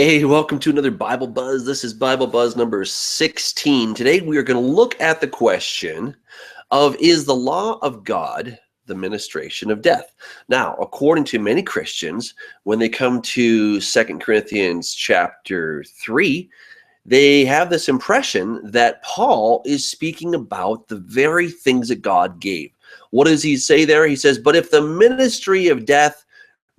Hey, welcome to another Bible Buzz. This is Bible Buzz number 16. Today we are going to look at the question of, is the law of God the ministration of death? Now, according to many Christians, when they come to 2 Corinthians chapter 3, they have this impression that Paul is speaking about the very things that God gave. What does he say there? He says, but if the ministry of death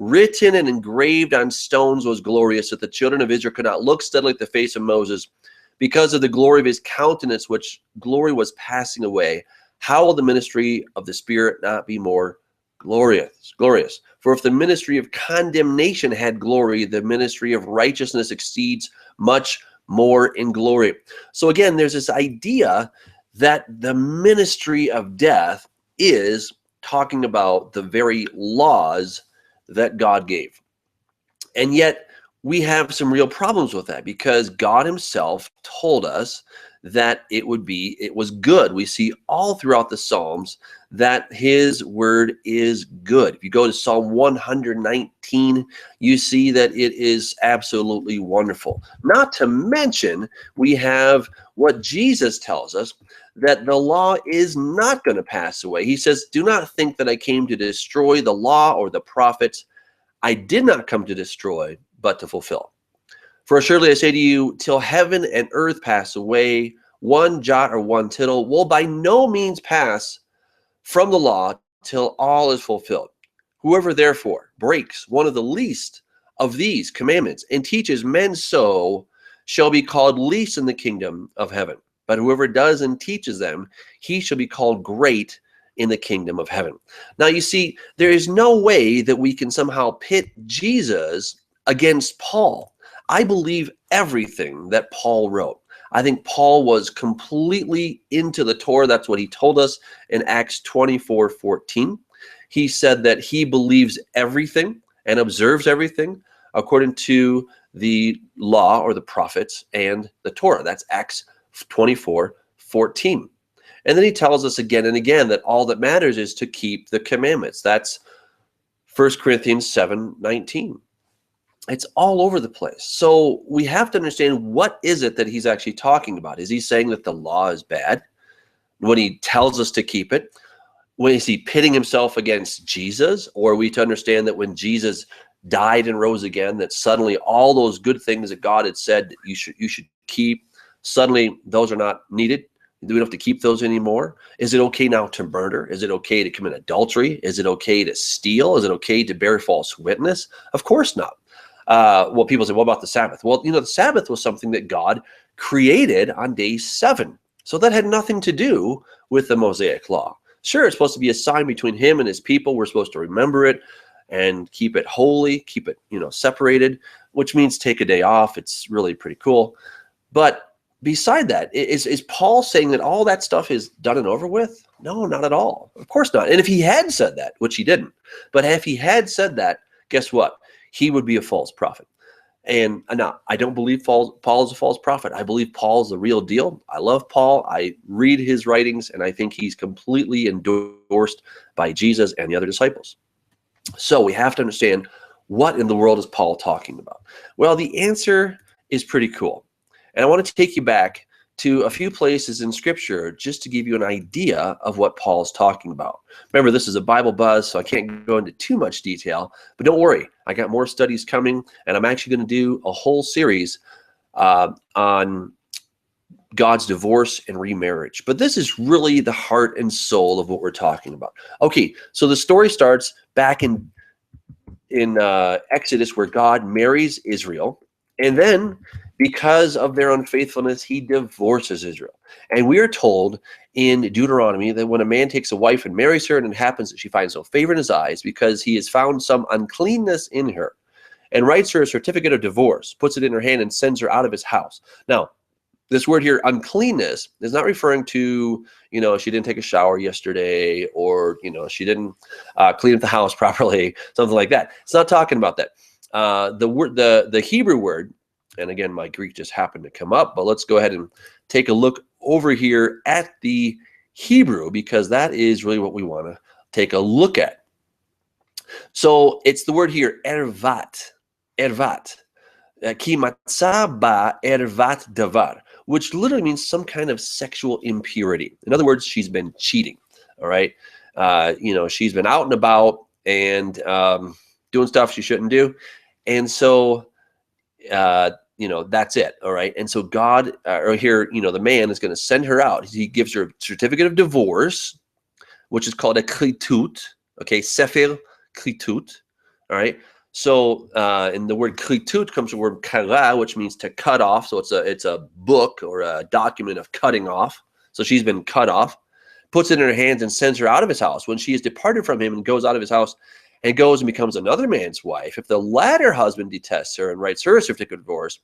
written and engraved on stones was glorious, that the children of Israel could not look steadily at the face of Moses because of the glory of his countenance, which glory was passing away. How will the ministry of the Spirit not be more glorious? For if the ministry of condemnation had glory, the ministry of righteousness exceeds much more in glory. So again, there's this idea that the ministry of death is talking about the very laws that God gave. And yet we have some real problems with that, because God himself told us that it was good. We see all throughout the Psalms that his word is good. If you go to Psalm 119, you see that it is absolutely wonderful. Not to mention, we have what Jesus tells us, that the law is not going to pass away. He says, do not think that I came to destroy the law or the prophets. I did not come to destroy, but to fulfill. For assuredly I say to you, till heaven and earth pass away, one jot or one tittle will by no means pass from the law till all is fulfilled. Whoever therefore breaks one of the least of these commandments and teaches men so shall be called least in the kingdom of heaven. But whoever does and teaches them, he shall be called great in the kingdom of heaven. Now, you see, there is no way that we can somehow pit Jesus against Paul. I believe everything that Paul wrote. I think Paul was completely into the Torah. That's what he told us in Acts 24:14. He said that he believes everything and observes everything according to the law or the prophets and the Torah. That's Acts 24:14. And then he tells us again and again that all that matters is to keep the commandments. That's 1 Corinthians 7:19. It's all over the place. So we have to understand, what is it that he's actually talking about? Is he saying that the law is bad when he tells us to keep it? When is he pitting himself against Jesus? Or are we to understand that when Jesus died and rose again, that suddenly all those good things that God had said that you should keep, suddenly those are not needed? Do we don't have to keep those anymore? Is it okay now to murder? Is it okay to commit adultery? Is it okay to steal? Is it okay to bear false witness? Of course not. Well, people say, what about the Sabbath? Well, the Sabbath was something that God created on day 7. So that had nothing to do with the Mosaic law. Sure, it's supposed to be a sign between him and his people. We're supposed to remember it and keep it holy, keep it, separated, which means take a day off. It's really pretty cool. But beside that, is Paul saying that all that stuff is done and over with? No, not at all. Of course not. And if he had said that, which he didn't, but if he had said that, guess what? He would be a false prophet. And now, I don't believe Paul is a false prophet. I believe Paul is the real deal. I love Paul. I read his writings, and I think he's completely endorsed by Jesus and the other disciples. So we have to understand, what in the world is Paul talking about? Well, the answer is pretty cool. And I want to take you back to a few places in Scripture just to give you an idea of what Paul is talking about. Remember, this is a Bible Buzz, so I can't go into too much detail. But don't worry, I got more studies coming, and I'm actually going to do a whole series on God's divorce and remarriage. But this is really the heart and soul of what we're talking about. Okay, so the story starts back in Exodus, where God marries Israel, and then, because of their unfaithfulness, he divorces Israel. And we are told in Deuteronomy that when a man takes a wife and marries her, and it happens that she finds no favor in his eyes because he has found some uncleanness in her, and writes her a certificate of divorce, puts it in her hand, and sends her out of his house. Now, this word here, uncleanness, is not referring to, she didn't take a shower yesterday, or, she didn't clean up the house properly, something like that. It's not talking about that. The Hebrew word, and again, my Greek just happened to come up, but let's go ahead and take a look over here at the Hebrew, because that is really what we want to take a look at. So it's the word here, ervat. ki matzah ba ervat davar, which literally means some kind of sexual impurity. In other words, she's been cheating. All right. She's been out and about and doing stuff she shouldn't do. And so, that's it. All right. And so God, or here, the man is going to send her out. He gives her a certificate of divorce, which is called a klitut. Okay. Sefer klitut. All right. So, and the word klitut comes from the word kara, which means to cut off. So it's a book or a document of cutting off. So she's been cut off, puts it in her hands and sends her out of his house. When she is departed from him and goes out of his house and goes and becomes another man's wife, if the latter husband detests her and writes her a certificate of divorce,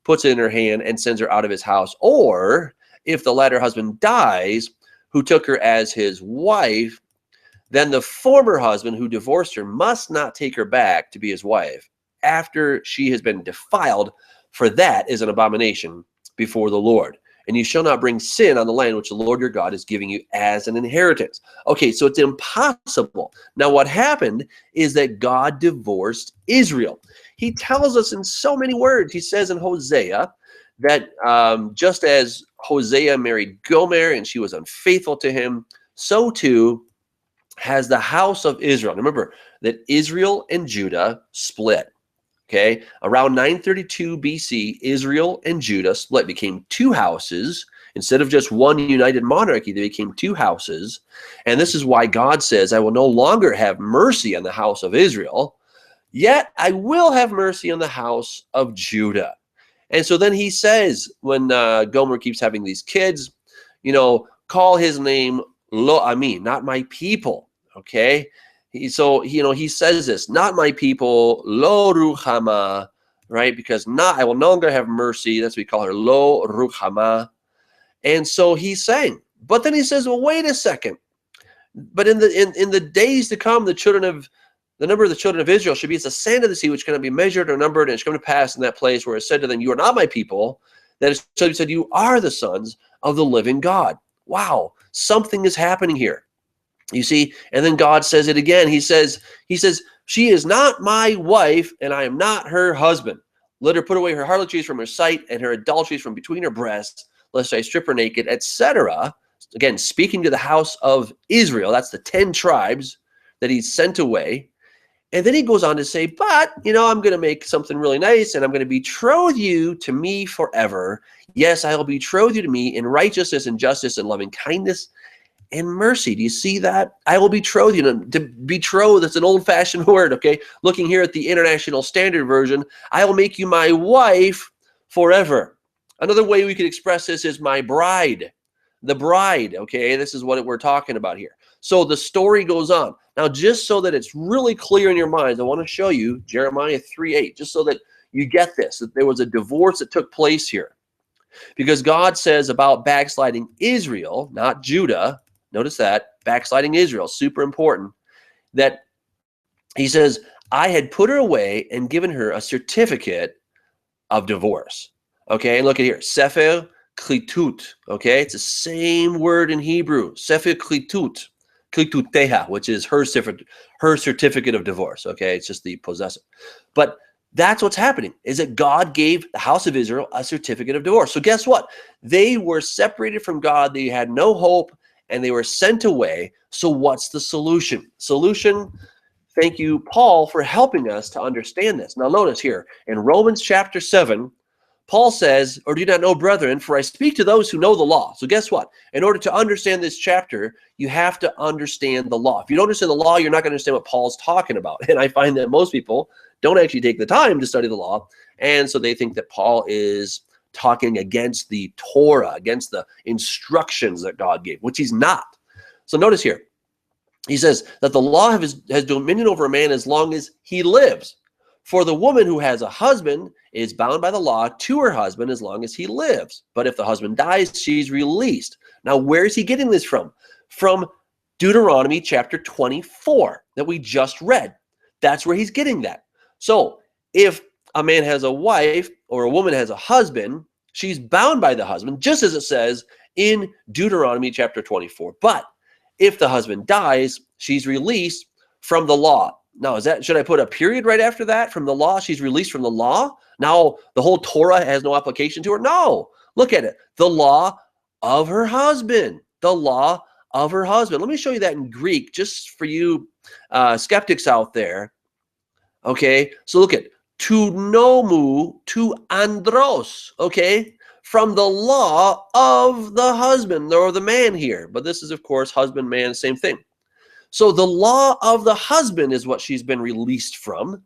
puts it in her hand and sends her out of his house, or if the latter husband dies, who took her as his wife, then the former husband who divorced her must not take her back to be his wife after she has been defiled, for that is an abomination before the Lord. And you shall not bring sin on the land which the Lord your God is giving you as an inheritance. Okay, so it's impossible. Now what happened is that God divorced Israel. He tells us in so many words. He says in Hosea that just as Hosea married Gomer and she was unfaithful to him, so too has the house of Israel. Remember that Israel and Judah split. Okay, around 932 BC, Israel and Judah split, became two houses. Instead of just one united monarchy, they became two houses. And this is why God says, I will no longer have mercy on the house of Israel, yet I will have mercy on the house of Judah. And so then he says, when Gomer keeps having these kids, call his name Lo Ami, not my people. Okay, he says this, not my people, Lo Ruchama, right? Because I will no longer have mercy. That's what we call her, Lo Ruchama. And so he's saying, but then he says, well, wait a second. But in the days to come, the number of the children of Israel should be as the sand of the sea, which cannot be measured or numbered, and it's come to pass in that place where it said to them, you are not my people. That is, so he said, you are the sons of the living God. Wow, something is happening here. You see, and then God says it again. He says, she is not my wife, and I am not her husband. Let her put away her harlotries from her sight, and her adulteries from between her breasts, lest I strip her naked, etc. Again, speaking to the house of Israel, that's the 10 tribes that he's sent away. And then he goes on to say, but, I'm going to make something really nice, and I'm going to betroth you to me forever. Yes, I will betroth you to me in righteousness and justice and loving kindness and mercy. Do you see that? I will betroth you. To betroth, that's an old-fashioned word, okay? Looking here at the International Standard Version, I will make you my wife forever. Another way we could express this is my bride. The bride, okay? This is what we're talking about here. So the story goes on. Now, just so that it's really clear in your minds, I want to show you Jeremiah 3:8, just so that you get this, that there was a divorce that took place here. Because God says about backsliding Israel, not Judah. Notice that, backsliding Israel, super important, that he says, I had put her away and given her a certificate of divorce. Okay, and look at here, Sefer klitut. Okay, it's the same word in Hebrew, Sefer klitut, klituteha, which is her certificate of divorce. Okay, it's just the possessive. But that's what's happening, is that God gave the house of Israel a certificate of divorce. So guess what? They were separated from God. They had no hope, and they were sent away. So what's the solution? Solution, thank you, Paul, for helping us to understand this. Now notice here, in Romans chapter 7, Paul says, or do you not know, brethren, for I speak to those who know the law. So guess what? In order to understand this chapter, you have to understand the law. If you don't understand the law, you're not going to understand what Paul's talking about. And I find that most people don't actually take the time to study the law. And so they think that Paul is talking against the Torah, against the instructions that God gave, which he's not. So notice here, he says that the law has dominion over a man as long as he lives. For the woman who has a husband is bound by the law to her husband as long as he lives. But if the husband dies, she's released. Now, where is he getting this from? From Deuteronomy chapter 24 that we just read. That's where he's getting that. So if a man has a wife or a woman has a husband, she's bound by the husband, just as it says in Deuteronomy chapter 24. But if the husband dies, she's released from the law. Now, should I put a period right after that from the law? She's released from the law. Now the whole Torah has no application to her. No, look at it. The law of her husband, the law of her husband. Let me show you that in Greek, just for you skeptics out there. Okay, so look at to nomu to andros. Okay, from the law of the husband or the man here. But this is, of course, husband, man, same thing. So the law of the husband is what she's been released from.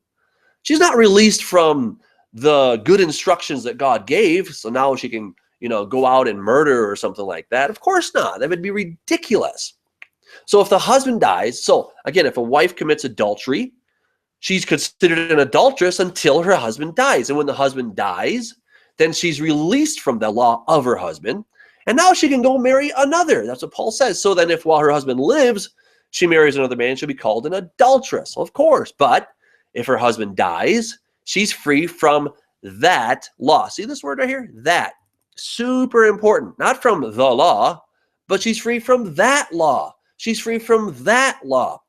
She's not released from the good instructions that God gave. So now she can, go out and murder or something like that. Of course not. That would be ridiculous. So if the husband dies, so again, if a wife commits adultery, she's considered an adulteress until her husband dies. And when the husband dies, then she's released from the law of her husband. And now she can go marry another. That's what Paul says. So then while her husband lives, she marries another man, she'll be called an adulteress, of course. But if her husband dies, she's free from that law. See this word right here? That. Super important. Not from the law, but she's free from that law. She's free from that law.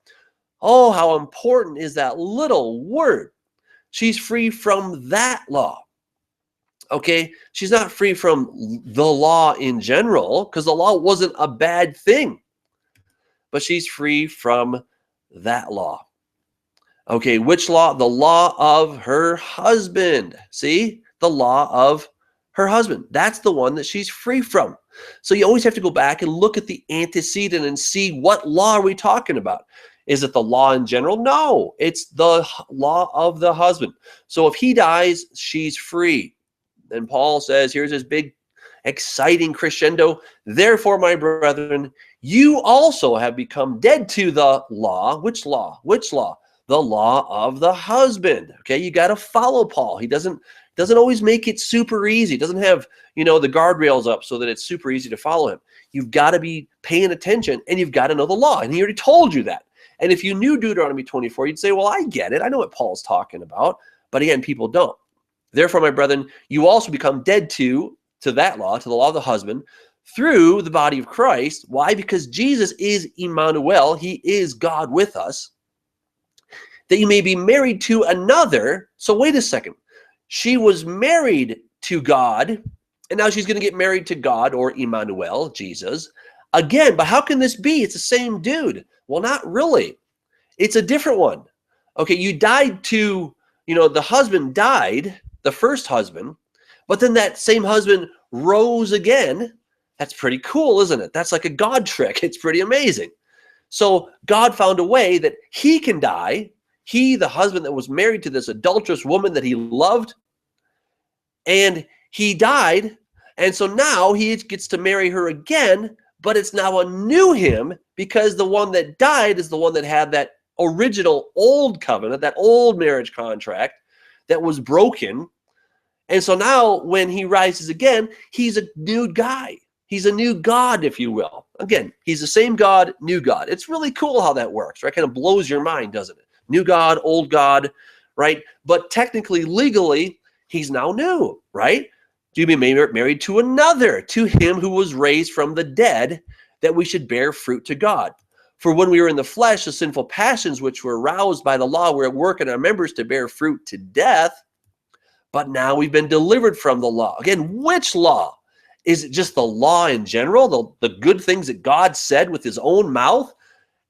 Oh, how important is that little word? She's free from that law. Okay? She's not free from the law in general, because the law wasn't a bad thing. But she's free from that law. Okay, which law? The law of her husband. See? The law of her husband. That's the one that she's free from. So you always have to go back and look at the antecedent and see what law are we talking about. Is it the law in general? No, it's the law of the husband. So if he dies, she's free. Then Paul says, here's his big exciting crescendo. Therefore, my brethren, you also have become dead to the law. Which law? Which law? The law of the husband. Okay, you got to follow Paul. He doesn't always make it super easy. He doesn't have, the guardrails up so that it's super easy to follow him. You've got to be paying attention, and you've got to know the law. And he already told you that. And if you knew Deuteronomy 24, you'd say, well, I get it. I know what Paul's talking about. But again, people don't. Therefore, my brethren, you also become dead to that law, to the law of the husband, through the body of Christ. Why? Because Jesus is Emmanuel. He is God with us. That you may be married to another. So wait a second. She was married to God, and now she's going to get married to God, or Emmanuel, Jesus, again. But how can this be? It's the same dude. Well, not really. It's a different one. Okay, you died to, the husband died, the first husband, but then that same husband rose again. That's pretty cool, isn't it? That's like a God trick. It's pretty amazing. So God found a way that he can die. He, the husband that was married to this adulterous woman that he loved, and he died. And so now he gets to marry her again, but it's now a new him, because the one that died is the one that had that original old covenant, that old marriage contract that was broken. And so now when he rises again, he's a new guy. He's a new God, if you will. Again, he's the same God, new God. It's really cool how that works, right? Kind of blows your mind, doesn't it? New God, old God, right? But technically, legally, he's now new, right? To be married to another, to him who was raised from the dead, that we should bear fruit to God. For when we were in the flesh, the sinful passions which were aroused by the law were at work in our members to bear fruit to death. But now we've been delivered from the law. Again, which law? Is it just the law in general, the good things that God said with his own mouth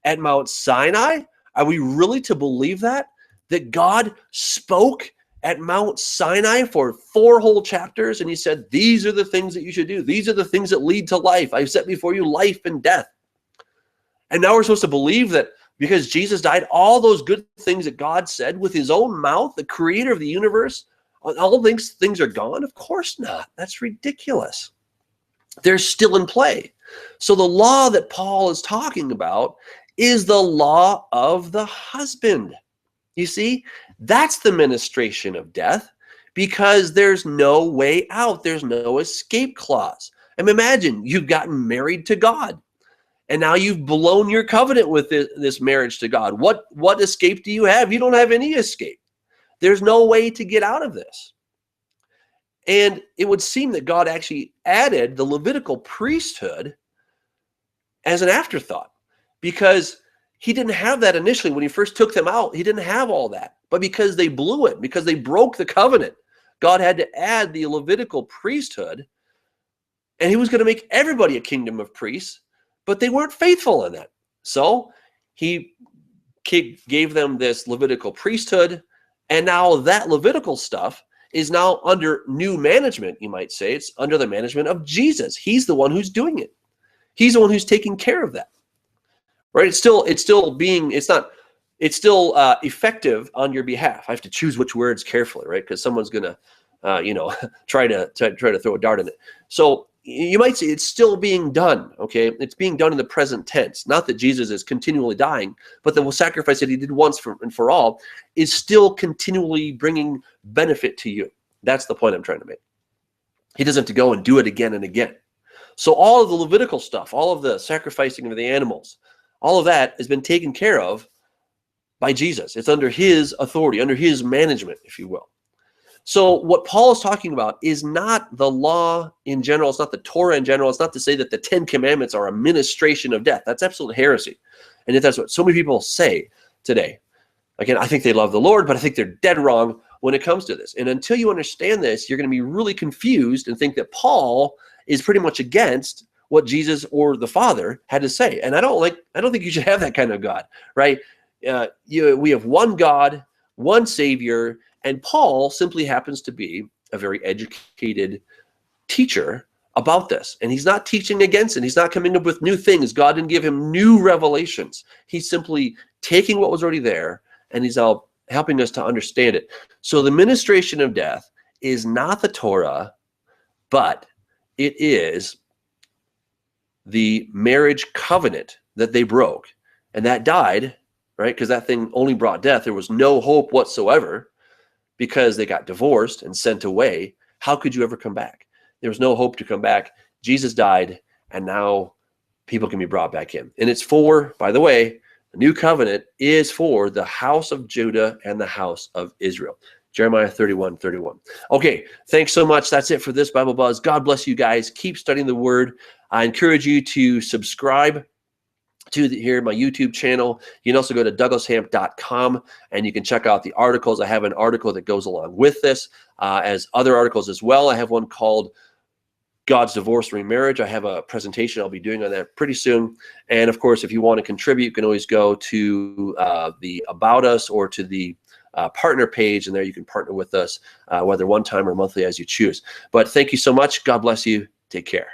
at Mount Sinai? Are we really to believe that God spoke at Mount Sinai for 4 whole chapters, and he said, these are the things that you should do. These are the things that lead to life. I've set before you life and death. And now we're supposed to believe that because Jesus died, all those good things that God said with his own mouth, the creator of the universe, all things are gone? Of course not. That's ridiculous. They're still in play. So the law that Paul is talking about is the law of the husband. You see, that's the ministration of death, because there's no way out. There's no escape clause. And imagine you've gotten married to God, and now you've blown your covenant with this marriage to God. What escape do you have? You don't have any escape. There's no way to get out of this. And it would seem that God actually added the Levitical priesthood as an afterthought, because He didn't have that initially. When he first took them out, he didn't have all that. But because they blew it, because they broke the covenant, God had to add the Levitical priesthood, and he was going to make everybody a kingdom of priests, but they weren't faithful in that. So he gave them this Levitical priesthood, and now that Levitical stuff is now under new management, you might say. It's under the management of Jesus. He's the one who's doing it. He's the one who's taking care of that. Right? It's still effective on your behalf. I have to choose which words carefully, right? Because someone's gonna try to throw a dart in it. So you might say it's still being done, okay? It's being done in the present tense. Not that Jesus is continually dying, but the sacrifice that he did once and for all is still continually bringing benefit to you. That's the point I'm trying to make. He doesn't have to go and do it again and again. So all of the Levitical stuff, all of the sacrificing of the animals, all of that has been taken care of by Jesus. It's under his authority, under his management, if you will. So what Paul is talking about is not the law in general. It's not the Torah in general. It's not to say that the 10 Commandments are a ministration of death. That's absolute heresy. And if that's what so many people say today, again, I think they love the Lord, but I think they're dead wrong when it comes to this. And until you understand this, you're going to be really confused and think that Paul is pretty much against what Jesus or the Father had to say. And I don't think you should have that kind of God, right? We have one God, one Savior, and Paul simply happens to be a very educated teacher about this. And he's not teaching against it. He's not coming up with new things. God didn't give him new revelations. He's simply taking what was already there, and he's helping us to understand it. So the ministration of death is not the Torah, but it is the marriage covenant that they broke. And that died, right? Because that thing only brought death. There was no hope whatsoever. Because they got divorced and sent away. How could you ever come back? There was no hope to come back. Jesus died, and now people can be brought back in. And it's for, by the way, the new covenant is for the house of Judah and the house of Israel. Jeremiah 31:31. Okay, thanks so much. That's it for this Bible Buzz. God bless you guys. Keep studying the Word. I encourage you to subscribe to my YouTube channel. You can also go to douglashamp.com and you can check out the articles. I have an article that goes along with this, as other articles as well. I have one called God's Divorce Remarriage. I have a presentation I'll be doing on that pretty soon. And of course, if you want to contribute, you can always go to the About Us or to the partner page, and there you can partner with us, whether one time or monthly as you choose. But thank you so much. God bless you. Take care.